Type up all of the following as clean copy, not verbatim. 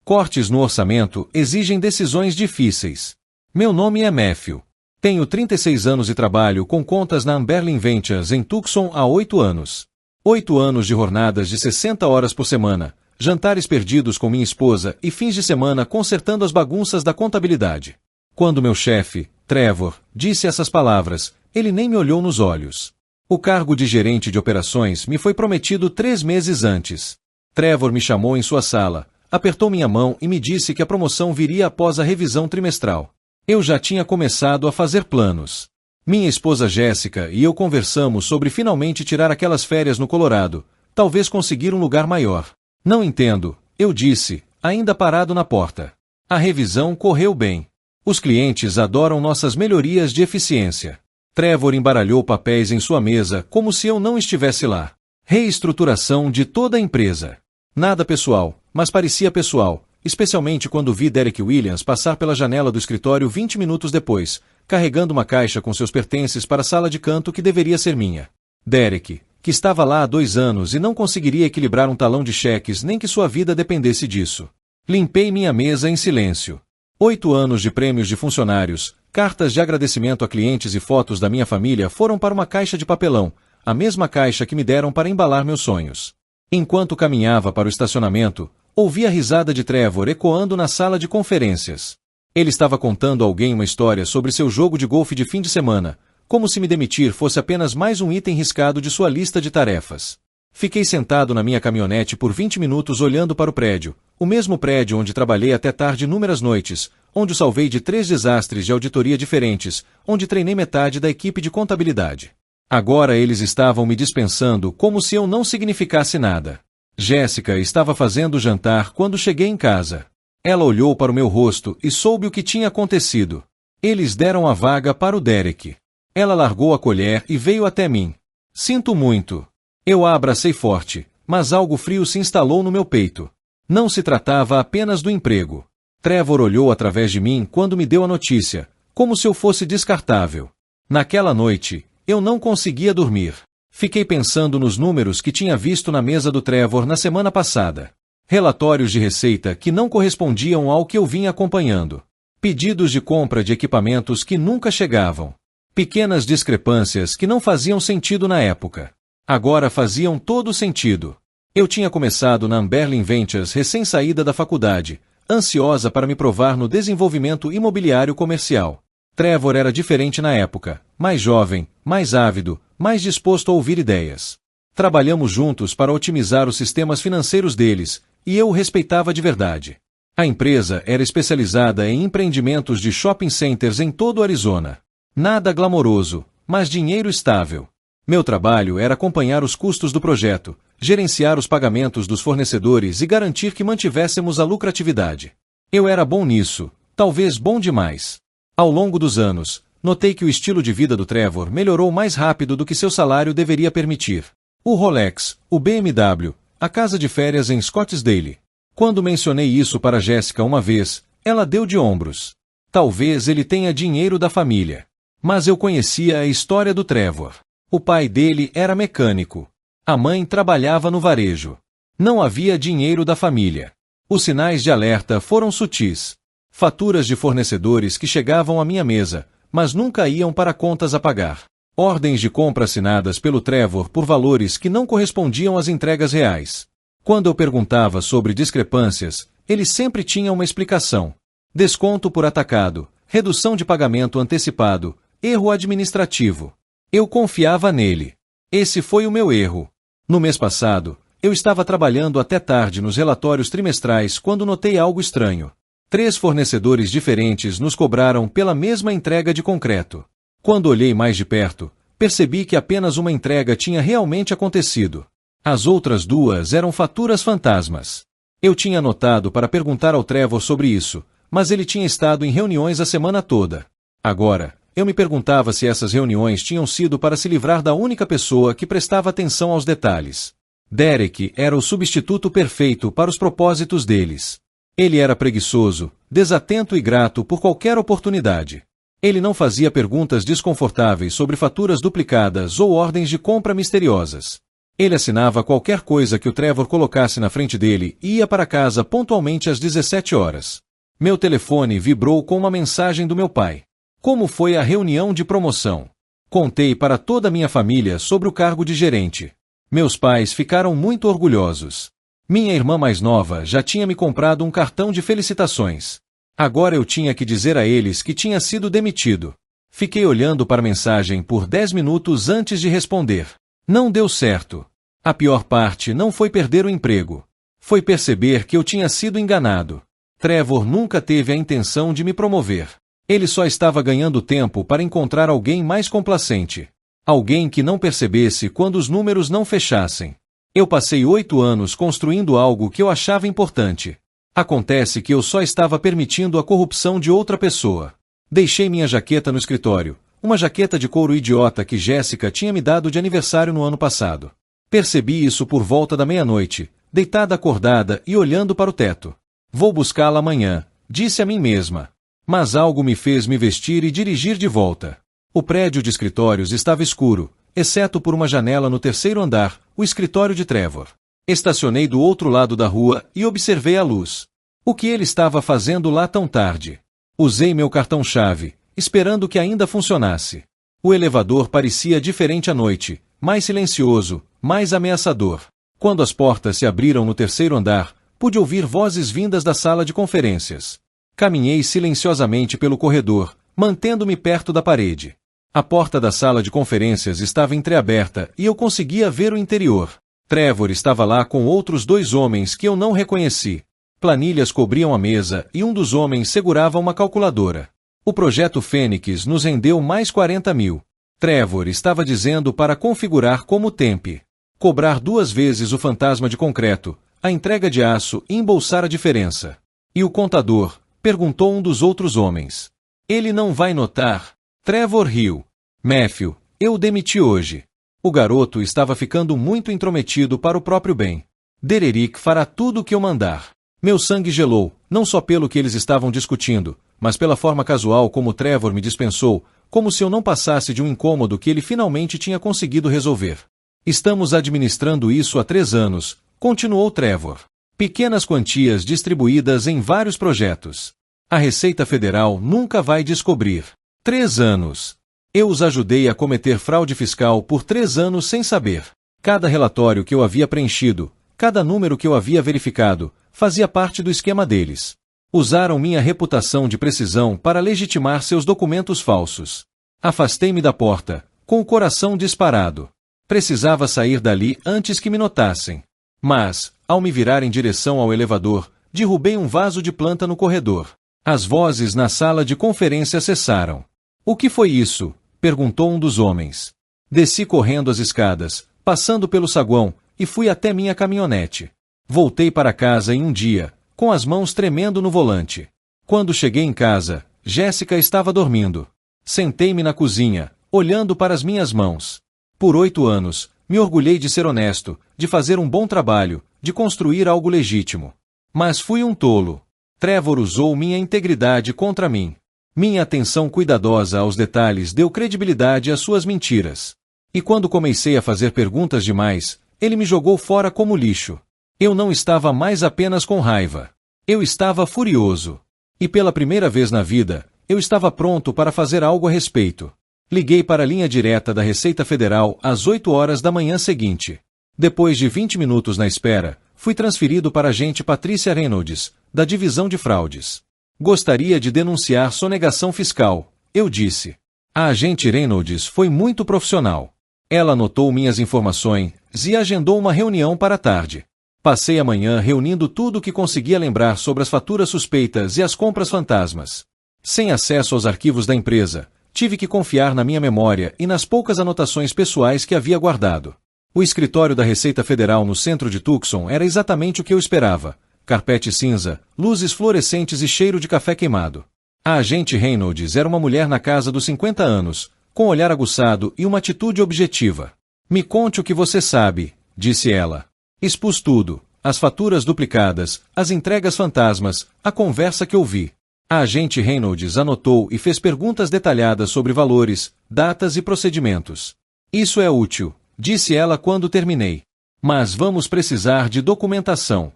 Cortes no orçamento exigem decisões difíceis. Meu nome é Matthew. Tenho 36 anos e trabalho com contas na Amberlin Ventures em Tucson há 8 anos. 8 anos de jornadas de 60 horas por semana, jantares perdidos com minha esposa e fins de semana consertando as bagunças da contabilidade. Quando meu chefe, Trevor, disse essas palavras, ele nem me olhou nos olhos. O cargo de gerente de operações me foi prometido 3 meses antes. Trevor me chamou em sua sala, apertou minha mão e me disse que a promoção viria após a revisão trimestral. Eu já tinha começado a fazer planos. Minha esposa Jéssica e eu conversamos sobre finalmente tirar aquelas férias no Colorado, talvez conseguir um lugar maior. Não entendo, eu disse, ainda parado na porta. A revisão correu bem. Os clientes adoram nossas melhorias de eficiência. Trevor embaralhou papéis em sua mesa como se eu não estivesse lá. Reestruturação de toda a empresa. Nada pessoal, mas parecia pessoal, especialmente quando vi Derek Williams passar pela janela do escritório 20 minutos depois, carregando uma caixa com seus pertences para a sala de canto que deveria ser minha. Derek, que estava lá há 2 anos e não conseguiria equilibrar um talão de cheques nem que sua vida dependesse disso. Limpei minha mesa em silêncio. 8 anos de prêmios de funcionários, cartas de agradecimento a clientes e fotos da minha família foram para uma caixa de papelão, a mesma caixa que me deram para embalar meus sonhos. Enquanto caminhava para o estacionamento, ouvi a risada de Trevor ecoando na sala de conferências. Ele estava contando a alguém uma história sobre seu jogo de golfe de fim de semana, como se me demitir fosse apenas mais um item riscado de sua lista de tarefas. Fiquei sentado na minha caminhonete por 20 minutos olhando para o prédio, o mesmo prédio onde trabalhei até tarde inúmeras noites, onde o salvei de 3 desastres de auditoria diferentes, onde treinei metade da equipe de contabilidade. Agora eles estavam me dispensando como se eu não significasse nada. Jéssica estava fazendo o jantar quando cheguei em casa. Ela olhou para o meu rosto e soube o que tinha acontecido. Eles deram a vaga para o Derek. Ela largou a colher e veio até mim. Sinto muito. Eu a abracei forte, mas algo frio se instalou no meu peito. Não se tratava apenas do emprego. Trevor olhou através de mim quando me deu a notícia, como se eu fosse descartável. Naquela noite, eu não conseguia dormir. Fiquei pensando nos números que tinha visto na mesa do Trevor na semana passada. Relatórios de receita que não correspondiam ao que eu vinha acompanhando. Pedidos de compra de equipamentos que nunca chegavam. Pequenas discrepâncias que não faziam sentido na época. Agora faziam todo sentido. Eu tinha começado na Amberlin Ventures recém-saída da faculdade, ansiosa para me provar no desenvolvimento imobiliário comercial. Trevor era diferente na época, mais jovem, mais ávido, mais disposto a ouvir ideias. Trabalhamos juntos para otimizar os sistemas financeiros deles, e eu o respeitava de verdade. A empresa era especializada em empreendimentos de shopping centers em todo o Arizona. Nada glamouroso, mas dinheiro estável. Meu trabalho era acompanhar os custos do projeto, gerenciar os pagamentos dos fornecedores e garantir que mantivéssemos a lucratividade. Eu era bom nisso, talvez bom demais. Ao longo dos anos, notei que o estilo de vida do Trevor melhorou mais rápido do que seu salário deveria permitir. O Rolex, o BMW, a casa de férias em Scottsdale. Quando mencionei isso para Jéssica uma vez, ela deu de ombros. Talvez ele tenha dinheiro da família. Mas eu conhecia a história do Trevor. O pai dele era mecânico. A mãe trabalhava no varejo. Não havia dinheiro da família. Os sinais de alerta foram sutis. Faturas de fornecedores que chegavam à minha mesa, mas nunca iam para contas a pagar. Ordens de compra assinadas pelo Trevor por valores que não correspondiam às entregas reais. Quando eu perguntava sobre discrepâncias, ele sempre tinha uma explicação. Desconto por atacado, redução de pagamento antecipado, erro administrativo. Eu confiava nele. Esse foi o meu erro. No mês passado, eu estava trabalhando até tarde nos relatórios trimestrais quando notei algo estranho. 3 fornecedores diferentes nos cobraram pela mesma entrega de concreto. Quando olhei mais de perto, percebi que apenas uma entrega tinha realmente acontecido. As outras 2 eram faturas fantasmas. Eu tinha anotado para perguntar ao Trevor sobre isso, mas ele tinha estado em reuniões a semana toda. Agora, eu me perguntava se essas reuniões tinham sido para se livrar da única pessoa que prestava atenção aos detalhes. Derek era o substituto perfeito para os propósitos deles. Ele era preguiçoso, desatento e grato por qualquer oportunidade. Ele não fazia perguntas desconfortáveis sobre faturas duplicadas ou ordens de compra misteriosas. Ele assinava qualquer coisa que o Trevor colocasse na frente dele e ia para casa pontualmente às 17 horas. Meu telefone vibrou com uma mensagem do meu pai. Como foi a reunião de promoção? Contei para toda a minha família sobre o cargo de gerente. Meus pais ficaram muito orgulhosos. Minha irmã mais nova já tinha me comprado um cartão de felicitações. Agora eu tinha que dizer a eles que tinha sido demitido. Fiquei olhando para a mensagem por 10 minutos antes de responder. Não deu certo. A pior parte não foi perder o emprego. Foi perceber que eu tinha sido enganado. Trevor nunca teve a intenção de me promover. Ele só estava ganhando tempo para encontrar alguém mais complacente. Alguém que não percebesse quando os números não fechassem. Eu passei 8 anos construindo algo que eu achava importante. Acontece que eu só estava permitindo a corrupção de outra pessoa. Deixei minha jaqueta no escritório, uma jaqueta de couro idiota que Jéssica tinha me dado de aniversário no ano passado. Percebi isso por volta da meia-noite, deitada acordada e olhando para o teto. Vou buscá-la amanhã, disse a mim mesma. Mas algo me fez me vestir e dirigir de volta. O prédio de escritórios estava escuro, exceto por uma janela no 3º andar, o escritório de Trevor. Estacionei do outro lado da rua e observei a luz. O que ele estava fazendo lá tão tarde? Usei meu cartão-chave, esperando que ainda funcionasse. O elevador parecia diferente à noite, mais silencioso, mais ameaçador. Quando as portas se abriram no 3º andar, pude ouvir vozes vindas da sala de conferências. Caminhei silenciosamente pelo corredor, mantendo-me perto da parede. A porta da sala de conferências estava entreaberta e eu conseguia ver o interior. Trevor estava lá com outros 2 homens que eu não reconheci. Planilhas cobriam a mesa e um dos homens segurava uma calculadora. O projeto Fênix nos rendeu mais 40 mil. Trevor estava dizendo para configurar como temp. Cobrar 2 vezes o fantasma de concreto, a entrega de aço e embolsar a diferença. E o contador? Perguntou um dos outros homens. Ele não vai notar. Trevor riu. Matthew, eu o demiti hoje. O garoto estava ficando muito intrometido para o próprio bem. Dererick fará tudo o que eu mandar. Meu sangue gelou, não só pelo que eles estavam discutindo, mas pela forma casual como Trevor me dispensou, como se eu não passasse de um incômodo que ele finalmente tinha conseguido resolver. Estamos administrando isso há 3 anos, continuou Trevor. Pequenas quantias distribuídas em vários projetos. A Receita Federal nunca vai descobrir. 3 anos. Eu os ajudei a cometer fraude fiscal por 3 anos sem saber. Cada relatório que eu havia preenchido, cada número que eu havia verificado, fazia parte do esquema deles. Usaram minha reputação de precisão para legitimar seus documentos falsos. Afastei-me da porta, com o coração disparado. Precisava sair dali antes que me notassem. Mas, ao me virar em direção ao elevador, derrubei um vaso de planta no corredor. As vozes na sala de conferência cessaram. O que foi isso? Perguntou um dos homens. Desci correndo as escadas, passando pelo saguão, e fui até minha caminhonete. Voltei para casa em um dia, com as mãos tremendo no volante. Quando cheguei em casa, Jéssica estava dormindo. Sentei-me na cozinha, olhando para as minhas mãos. Por 8 anos, me orgulhei de ser honesto, de fazer um bom trabalho, de construir algo legítimo. Mas fui um tolo. Trevor usou minha integridade contra mim. Minha atenção cuidadosa aos detalhes deu credibilidade às suas mentiras. E quando comecei a fazer perguntas demais, ele me jogou fora como lixo. Eu não estava mais apenas com raiva. Eu estava furioso. E pela primeira vez na vida, eu estava pronto para fazer algo a respeito. Liguei para a linha direta da Receita Federal às 8 horas da manhã seguinte. Depois de 20 minutos na espera, fui transferido para a agente Patrícia Reynolds, da Divisão de Fraudes. Gostaria de denunciar sonegação fiscal, eu disse. A agente Reynolds foi muito profissional. Ela anotou minhas informações e agendou uma reunião para a tarde. Passei a manhã reunindo tudo o que conseguia lembrar sobre as faturas suspeitas e as compras fantasmas. Sem acesso aos arquivos da empresa, tive que confiar na minha memória e nas poucas anotações pessoais que havia guardado. O escritório da Receita Federal no centro de Tucson era exatamente o que eu esperava. Carpete cinza, luzes fluorescentes e cheiro de café queimado. A agente Reynolds era uma mulher na casa dos 50 anos, com olhar aguçado e uma atitude objetiva. Me conte o que você sabe, disse ela. Expus tudo, as faturas duplicadas, as entregas fantasmas, a conversa que ouvi. A agente Reynolds anotou e fez perguntas detalhadas sobre valores, datas e procedimentos. Isso é útil, disse ela quando terminei. Mas vamos precisar de documentação.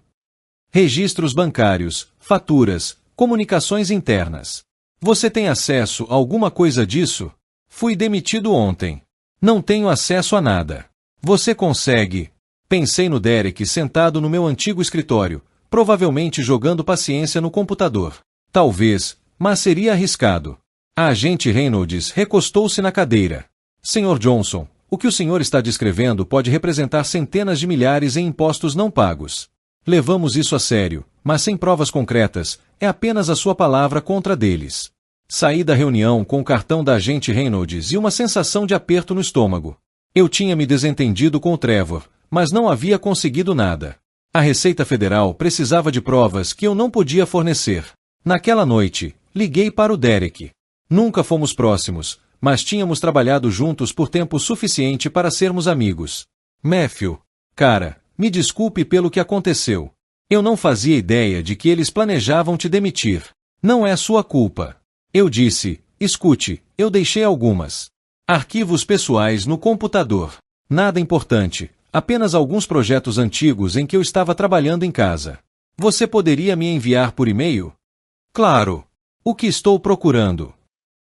Registros bancários, faturas, comunicações internas. Você tem acesso a alguma coisa disso? Fui demitido ontem. Não tenho acesso a nada. Você consegue? Pensei no Derek sentado no meu antigo escritório, provavelmente jogando paciência no computador. Talvez, mas seria arriscado. A agente Reynolds recostou-se na cadeira. Sr. Johnson, o que o senhor está descrevendo pode representar centenas de milhares em impostos não pagos. Levamos isso a sério, mas sem provas concretas, é apenas a sua palavra contra a deles. Saí da reunião com o cartão da agente Reynolds e uma sensação de aperto no estômago. Eu tinha me desentendido com o Trevor, mas não havia conseguido nada. A Receita Federal precisava de provas que eu não podia fornecer. Naquela noite, liguei para o Derek. Nunca fomos próximos, mas tínhamos trabalhado juntos por tempo suficiente para sermos amigos. Matthew, cara, me desculpe pelo que aconteceu. Eu não fazia ideia de que eles planejavam te demitir. Não é sua culpa. Eu disse, escute, eu deixei algumas arquivos pessoais no computador. Nada importante, apenas alguns projetos antigos em que eu estava trabalhando em casa. Você poderia me enviar por e-mail? Claro. O que estou procurando?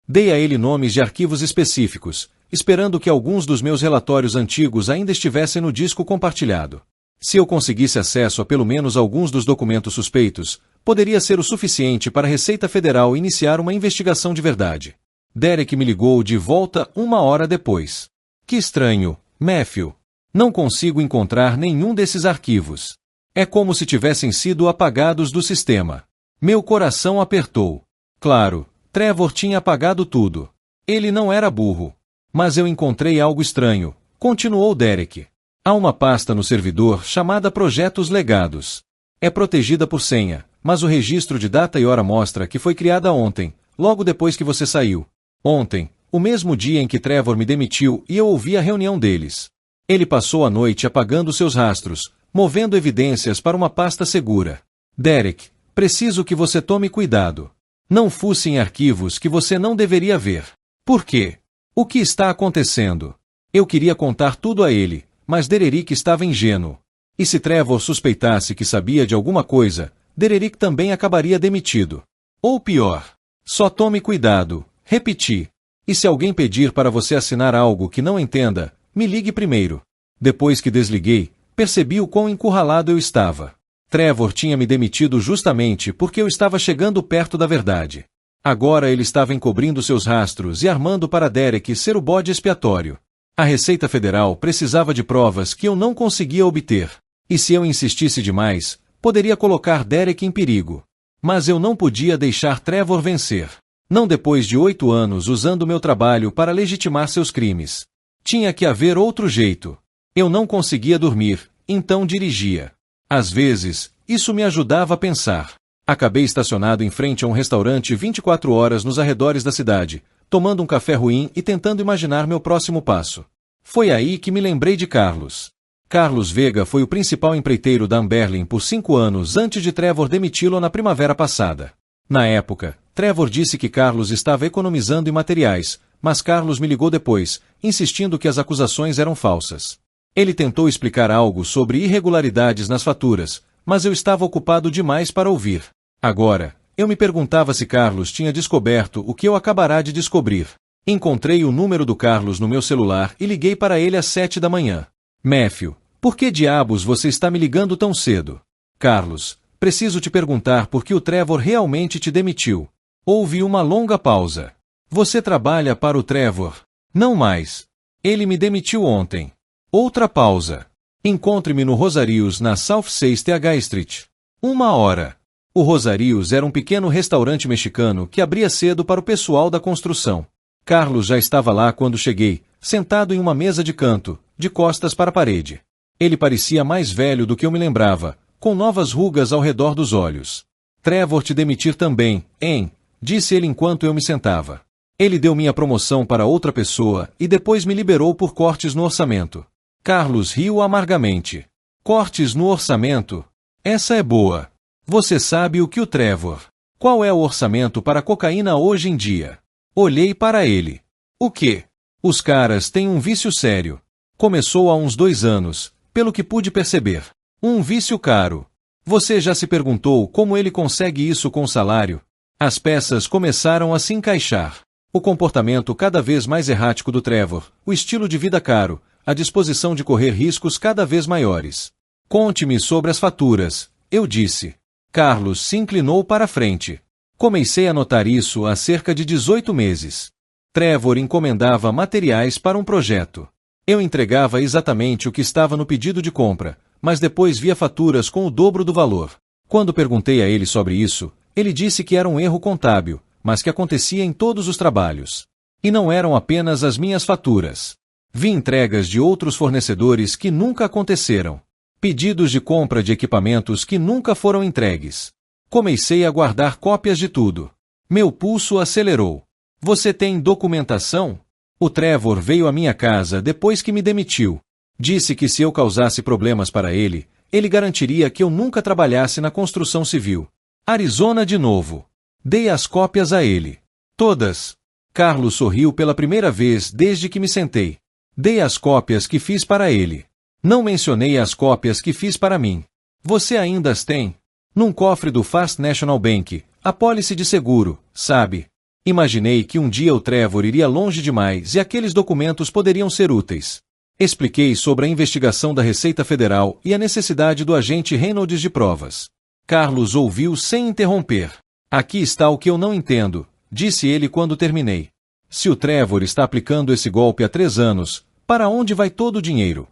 Dei a ele nomes de arquivos específicos, esperando que alguns dos meus relatórios antigos ainda estivessem no disco compartilhado. Se eu conseguisse acesso a pelo menos alguns dos documentos suspeitos, poderia ser o suficiente para a Receita Federal iniciar uma investigação de verdade. Derek me ligou de volta 1 hora depois. Que estranho, Matthew. Não consigo encontrar nenhum desses arquivos. É como se tivessem sido apagados do sistema. Meu coração apertou. Claro, Trevor tinha apagado tudo. Ele não era burro. Mas eu encontrei algo estranho, continuou Derek. Há uma pasta no servidor chamada Projetos Legados. É protegida por senha, mas o registro de data e hora mostra que foi criada ontem, logo depois que você saiu. Ontem, o mesmo dia em que Trevor me demitiu e eu ouvi a reunião deles. Ele passou a noite apagando seus rastros, movendo evidências para uma pasta segura. Derek, preciso que você tome cuidado. Não fuce em arquivos que você não deveria ver. Por quê? O que está acontecendo? Eu queria contar tudo a ele, mas Derek estava ingênuo. E se Trevor suspeitasse que sabia de alguma coisa, Derek também acabaria demitido. Ou pior. Só tome cuidado, repeti. E se alguém pedir para você assinar algo que não entenda, me ligue primeiro. Depois que desliguei, percebi o quão encurralado eu estava. Trevor tinha me demitido justamente porque eu estava chegando perto da verdade. Agora ele estava encobrindo seus rastros e armando para Derek ser o bode expiatório. A Receita Federal precisava de provas que eu não conseguia obter. E se eu insistisse demais, poderia colocar Derek em perigo. Mas eu não podia deixar Trevor vencer. Não depois de 8 anos usando meu trabalho para legitimar seus crimes. Tinha que haver outro jeito. Eu não conseguia dormir, então dirigia. Às vezes, isso me ajudava a pensar. Acabei estacionado em frente a um restaurante 24 horas nos arredores da cidade, tomando um café ruim e tentando imaginar meu próximo passo. Foi aí que me lembrei de Carlos. Carlos Vega foi o principal empreiteiro da Amberlin por 5 anos antes de Trevor demiti-lo na primavera passada. Na época, Trevor disse que Carlos estava economizando em materiais, mas Carlos me ligou depois, insistindo que as acusações eram falsas. Ele tentou explicar algo sobre irregularidades nas faturas, mas eu estava ocupado demais para ouvir. Agora, eu me perguntava se Carlos tinha descoberto o que eu acabará de descobrir. Encontrei o número do Carlos no meu celular e liguei para ele às 7 da manhã. Matthew, por que diabos você está me ligando tão cedo? Carlos, preciso te perguntar por que o Trevor realmente te demitiu. Houve uma longa pausa. Você trabalha para o Trevor? Não mais. Ele me demitiu ontem. Outra pausa. Encontre-me no Rosarios na South 6 TH Street. 1 hora. O Rosarios era um pequeno restaurante mexicano que abria cedo para o pessoal da construção. Carlos já estava lá quando cheguei, sentado em uma mesa de canto, de costas para a parede. Ele parecia mais velho do que eu me lembrava, com novas rugas ao redor dos olhos. Trevor te demitir também, hein? Disse ele enquanto eu me sentava. Ele deu minha promoção para outra pessoa e depois me liberou por cortes no orçamento. Carlos riu amargamente. Cortes no orçamento? Essa é boa. Você sabe o que o Trevor... Qual é o orçamento para cocaína hoje em dia? Olhei para ele. O quê? Os caras têm um vício sério. Começou há uns 2 anos, pelo que pude perceber. Um vício caro. Você já se perguntou como ele consegue isso com o salário? As peças começaram a se encaixar. O comportamento cada vez mais errático do Trevor, o estilo de vida caro, a disposição de correr riscos cada vez maiores. Conte-me sobre as faturas, eu disse. Carlos se inclinou para a frente. Comecei a notar isso há cerca de 18 meses. Trevor encomendava materiais para um projeto. Eu entregava exatamente o que estava no pedido de compra, mas depois via faturas com o dobro do valor. Quando perguntei a ele sobre isso, ele disse que era um erro contábil, mas que acontecia em todos os trabalhos. E não eram apenas as minhas faturas. Vi entregas de outros fornecedores que nunca aconteceram. Pedidos de compra de equipamentos que nunca foram entregues. Comecei a guardar cópias de tudo. Meu pulso acelerou. Você tem documentação? O Trevor veio à minha casa depois que me demitiu. Disse que se eu causasse problemas para ele, ele garantiria que eu nunca trabalhasse na construção civil. Arizona de novo. Dei as cópias a ele. Todas. Carlos sorriu pela primeira vez desde que me sentei. Dei as cópias que fiz para ele. Não mencionei as cópias que fiz para mim. Você ainda as tem? Num cofre do First National Bank, apólice de seguro, sabe? Imaginei que um dia o Trevor iria longe demais e aqueles documentos poderiam ser úteis. Expliquei sobre a investigação da Receita Federal e a necessidade do agente Reynolds de provas. Carlos ouviu sem interromper. Aqui está o que eu não entendo, disse ele quando terminei. Se o Trevor está aplicando esse golpe há 3 anos, para onde vai todo o dinheiro?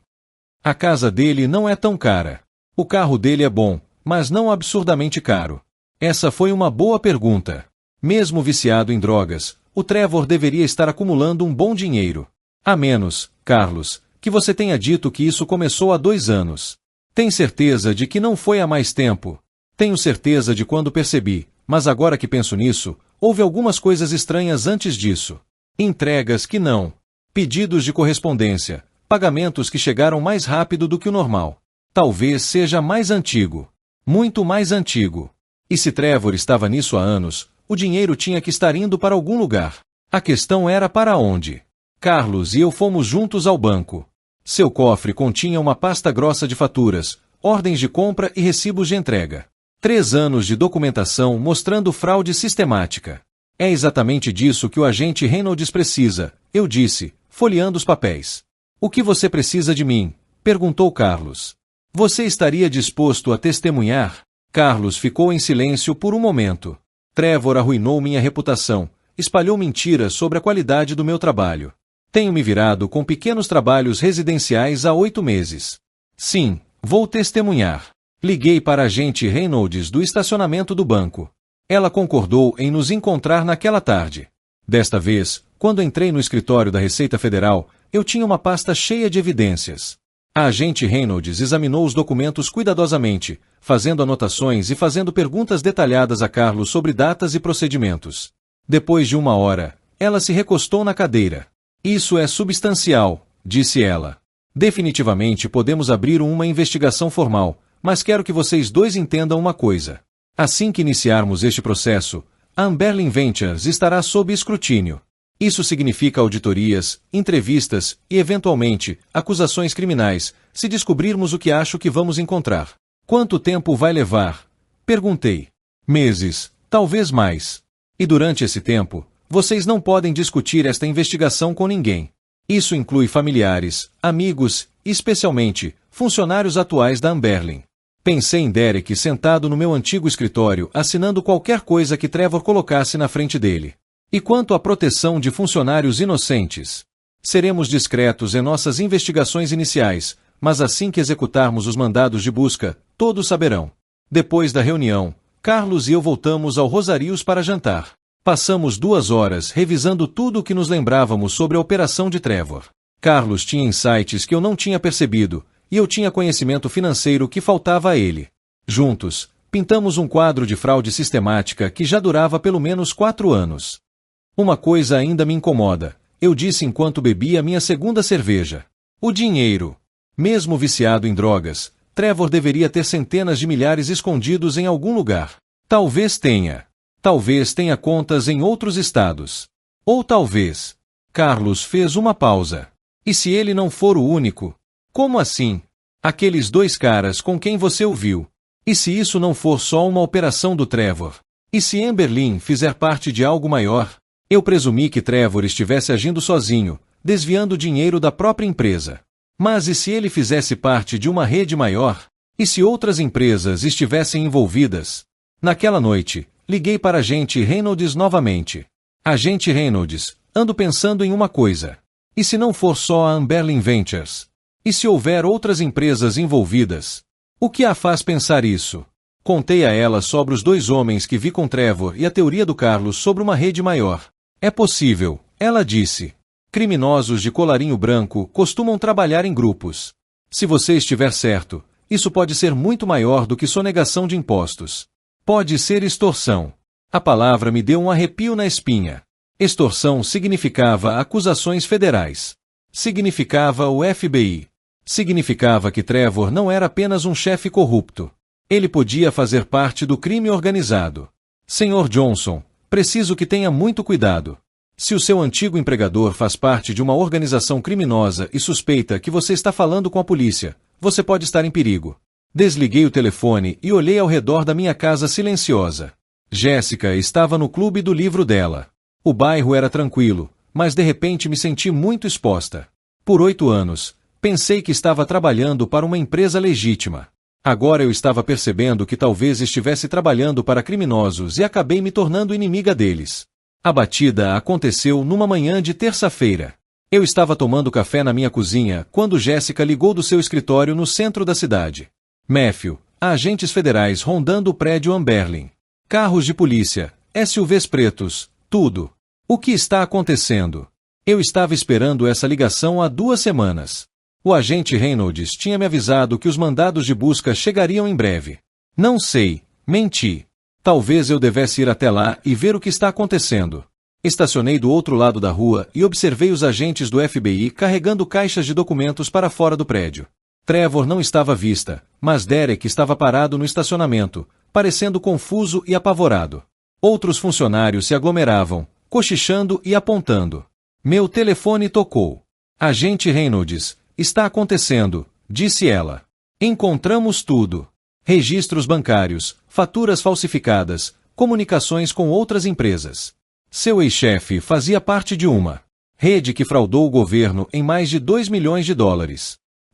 A casa dele não é tão cara. O carro dele é bom, mas não absurdamente caro. Essa foi uma boa pergunta. Mesmo viciado em drogas, o Trevor deveria estar acumulando um bom dinheiro. A menos, Carlos, que você tenha dito que isso começou há 2 anos. Tem certeza de que não foi há mais tempo? Tenho certeza de quando percebi, mas agora que penso nisso, houve algumas coisas estranhas antes disso. Entregas que não. Pedidos de correspondência. Pagamentos que chegaram mais rápido do que o normal. Talvez seja mais antigo. Muito mais antigo. E se Trevor estava nisso há anos, o dinheiro tinha que estar indo para algum lugar. A questão era para onde. Carlos e eu fomos juntos ao banco. Seu cofre continha uma pasta grossa de faturas, ordens de compra e recibos de entrega. 3 anos de documentação mostrando fraude sistemática. É exatamente disso que o agente Reynolds precisa, eu disse, folheando os papéis. O que você precisa de mim? Perguntou Carlos. Você estaria disposto a testemunhar? Carlos ficou em silêncio por um momento. Trevor arruinou minha reputação, espalhou mentiras sobre a qualidade do meu trabalho. Tenho me virado com pequenos trabalhos residenciais há 8 meses. Sim, vou testemunhar. Liguei para a agente Reynolds do estacionamento do banco. Ela concordou em nos encontrar naquela tarde. Desta vez, quando entrei no escritório da Receita Federal, eu tinha uma pasta cheia de evidências. A agente Reynolds examinou os documentos cuidadosamente, fazendo anotações e fazendo perguntas detalhadas a Carlos sobre datas e procedimentos. Depois de 1 hora, ela se recostou na cadeira. Isso é substancial, disse ela. Definitivamente podemos abrir uma investigação formal, mas quero que vocês dois entendam uma coisa. Assim que iniciarmos este processo, a Amberlin Ventures estará sob escrutínio. Isso significa auditorias, entrevistas e, eventualmente, acusações criminais, se descobrirmos o que acho que vamos encontrar. Quanto tempo vai levar? Perguntei. Meses, talvez mais. E durante esse tempo, vocês não podem discutir esta investigação com ninguém. Isso inclui familiares, amigos e, especialmente, funcionários atuais da Amberlin. Pensei em Derek sentado no meu antigo escritório, assinando qualquer coisa que Trevor colocasse na frente dele. E quanto à proteção de funcionários inocentes? Seremos discretos em nossas investigações iniciais, mas assim que executarmos os mandados de busca, todos saberão. Depois da reunião, Carlos e eu voltamos ao Rosarios para jantar. Passamos 2 horas revisando tudo o que nos lembrávamos sobre a operação de Trevor. Carlos tinha insights que eu não tinha percebido, e eu tinha conhecimento financeiro que faltava a ele. Juntos, pintamos um quadro de fraude sistemática que já durava pelo menos 4 anos. Uma coisa ainda me incomoda, eu disse enquanto bebia minha segunda cerveja. O dinheiro. Mesmo viciado em drogas, Trevor deveria ter centenas de milhares escondidos em algum lugar. Talvez tenha. Talvez tenha contas em outros estados. Ou talvez. Carlos fez uma pausa. E se ele não for o único? Como assim? Aqueles dois caras com quem você ouviu. E se isso não for só uma operação do Trevor? E se Amberlin fizer parte de algo maior? Eu presumi que Trevor estivesse agindo sozinho, desviando dinheiro da própria empresa. Mas e se ele fizesse parte de uma rede maior? E se outras empresas estivessem envolvidas? Naquela noite, liguei para a agente Reynolds novamente. Agente Reynolds, ando pensando em uma coisa. E se não for só a Amberlin Ventures? E se houver outras empresas envolvidas? O que a faz pensar isso? Contei a ela sobre os dois homens que vi com Trevor e a teoria do Carlos sobre uma rede maior. É possível, ela disse. Criminosos de colarinho branco costumam trabalhar em grupos. Se você estiver certo, isso pode ser muito maior do que sonegação de impostos. Pode ser extorsão. A palavra me deu um arrepio na espinha. Extorsão significava acusações federais. Significava o FBI. Significava que Trevor não era apenas um chefe corrupto. Ele podia fazer parte do crime organizado. Sr. Johnson, preciso que tenha muito cuidado. Se o seu antigo empregador faz parte de uma organização criminosa e suspeita que você está falando com a polícia, você pode estar em perigo. Desliguei o telefone e olhei ao redor da minha casa silenciosa. Jéssica estava no clube do livro dela. O bairro era tranquilo, mas de repente me senti muito exposta. Por 8 anos, pensei que estava trabalhando para uma empresa legítima. Agora eu estava percebendo que talvez estivesse trabalhando para criminosos e acabei me tornando inimiga deles. A batida aconteceu numa manhã de terça-feira. Eu estava tomando café na minha cozinha quando Jéssica ligou do seu escritório no centro da cidade. Matthew, há agentes federais rondando o prédio Amberlin. Carros de polícia, SUVs pretos, tudo. O que está acontecendo? Eu estava esperando essa ligação há 2 semanas. O agente Reynolds tinha me avisado que os mandados de busca chegariam em breve. Não sei, menti. Talvez eu devesse ir até lá e ver o que está acontecendo. Estacionei do outro lado da rua e observei os agentes do FBI carregando caixas de documentos para fora do prédio. Trevor não estava à vista, mas Derek estava parado no estacionamento, parecendo confuso e apavorado. Outros funcionários se aglomeravam, cochichando e apontando. Meu telefone tocou. Agente Reynolds, está acontecendo, disse ela. Encontramos tudo. Registros bancários, faturas falsificadas, comunicações com outras empresas. Seu ex-chefe fazia parte de uma rede que fraudou o governo em mais de $2 milhões.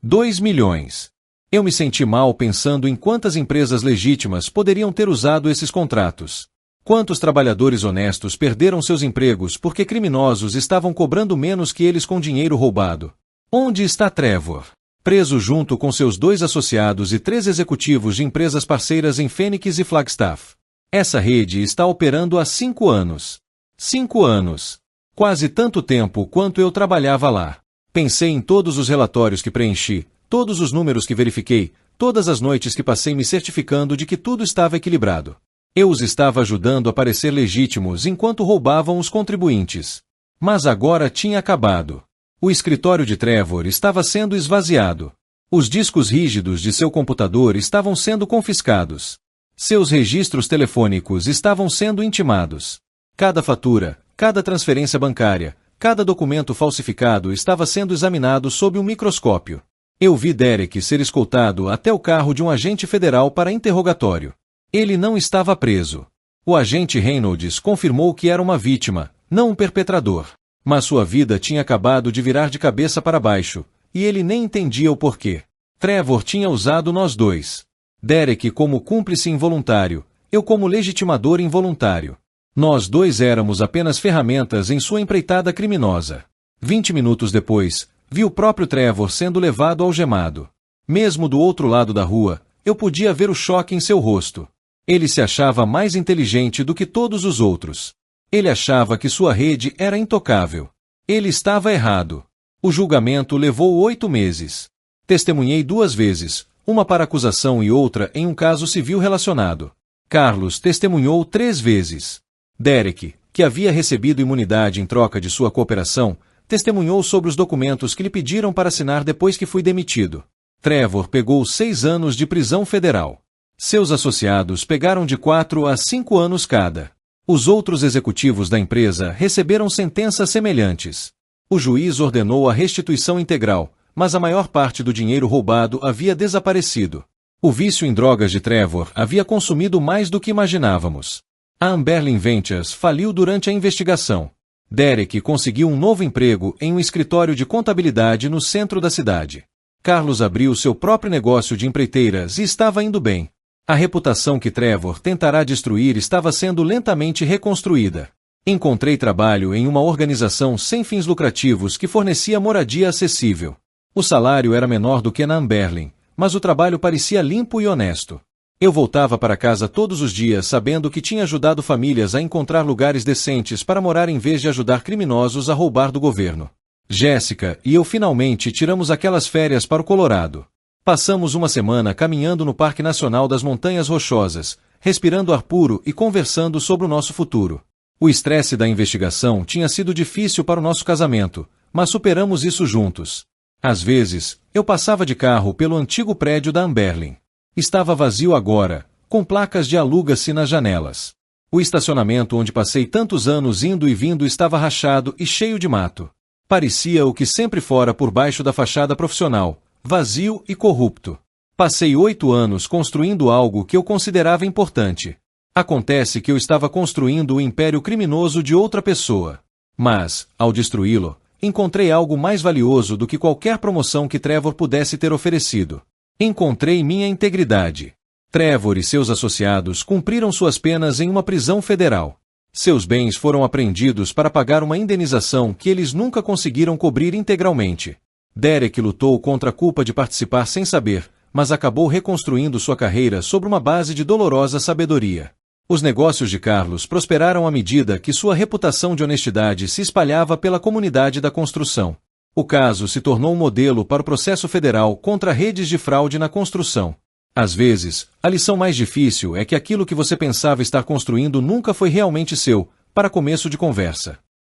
2 milhões. Eu me senti mal pensando em quantas empresas legítimas poderiam ter usado esses contratos. Quantos trabalhadores honestos perderam seus empregos porque criminosos estavam cobrando menos que eles com dinheiro roubado. Onde está Trevor? Preso junto com seus 2 associados e 3 executivos de empresas parceiras em Phoenix e Flagstaff. Essa rede está operando há 5 anos. 5 anos. Quase tanto tempo quanto eu trabalhava lá. Pensei em todos os relatórios que preenchi, todos os números que verifiquei, todas as noites que passei me certificando de que tudo estava equilibrado. Eu os estava ajudando a parecer legítimos enquanto roubavam os contribuintes. Mas agora tinha acabado. O escritório de Trevor estava sendo esvaziado. Os discos rígidos de seu computador estavam sendo confiscados. Seus registros telefônicos estavam sendo intimados. Cada fatura, cada transferência bancária, cada documento falsificado estava sendo examinado sob um microscópio. Eu vi Derek ser escoltado até o carro de um agente federal para interrogatório. Ele não estava preso. O agente Reynolds confirmou que era uma vítima, não um perpetrador. Mas sua vida tinha acabado de virar de cabeça para baixo, e ele nem entendia o porquê. Trevor tinha usado nós dois. Derek como cúmplice involuntário, eu como legitimador involuntário. Nós dois éramos apenas ferramentas em sua empreitada criminosa. 20 minutos depois, vi o próprio Trevor sendo levado algemado. Mesmo do outro lado da rua, eu podia ver o choque em seu rosto. Ele se achava mais inteligente do que todos os outros. Ele achava que sua rede era intocável. Ele estava errado. O julgamento levou 8 meses. Testemunhei 2 vezes, uma para acusação e outra em um caso civil relacionado. Carlos testemunhou 3 vezes. Derek, que havia recebido imunidade em troca de sua cooperação, testemunhou sobre os documentos que lhe pediram para assinar depois que fui demitido. Trevor pegou 6 anos de prisão federal. Seus associados pegaram de 4 a 5 anos cada. Os outros executivos da empresa receberam sentenças semelhantes. O juiz ordenou a restituição integral, mas a maior parte do dinheiro roubado havia desaparecido. O vício em drogas de Trevor havia consumido mais do que imaginávamos. A Amberlin Ventures faliu durante a investigação. Derek conseguiu um novo emprego em um escritório de contabilidade no centro da cidade. Carlos abriu seu próprio negócio de empreiteiras e estava indo bem. A reputação que Trevor tentará destruir estava sendo lentamente reconstruída. Encontrei trabalho em uma organização sem fins lucrativos que fornecia moradia acessível. O salário era menor do que na Amberlin, mas o trabalho parecia limpo e honesto. Eu voltava para casa todos os dias sabendo que tinha ajudado famílias a encontrar lugares decentes para morar em vez de ajudar criminosos a roubar do governo. Jéssica e eu finalmente tiramos aquelas férias para o Colorado. Passamos uma semana caminhando no Parque Nacional das Montanhas Rochosas, respirando ar puro e conversando sobre o nosso futuro. O estresse da investigação tinha sido difícil para o nosso casamento, mas superamos isso juntos. Às vezes, eu passava de carro pelo antigo prédio da Amberlin. Estava vazio agora, com placas de aluga-se nas janelas. O estacionamento onde passei tantos anos indo e vindo estava rachado e cheio de mato. Parecia o que sempre fora por baixo da fachada profissional, vazio e corrupto. Passei 8 anos construindo algo que eu considerava importante. Acontece que eu estava construindo o império criminoso de outra pessoa. Mas, ao destruí-lo, encontrei algo mais valioso do que qualquer promoção que Trevor pudesse ter oferecido. Encontrei minha integridade. Trevor e seus associados cumpriram suas penas em uma prisão federal. Seus bens foram apreendidos para pagar uma indenização que eles nunca conseguiram cobrir integralmente. Derek lutou contra a culpa de participar sem saber, mas acabou reconstruindo sua carreira sobre uma base de dolorosa sabedoria. Os negócios de Carlos prosperaram à medida que sua reputação de honestidade se espalhava pela comunidade da construção. O caso se tornou um modelo para o processo federal contra redes de fraude na construção. Às vezes, a lição mais difícil é que aquilo que você pensava estar construindo nunca foi realmente seu, para começo de conversa.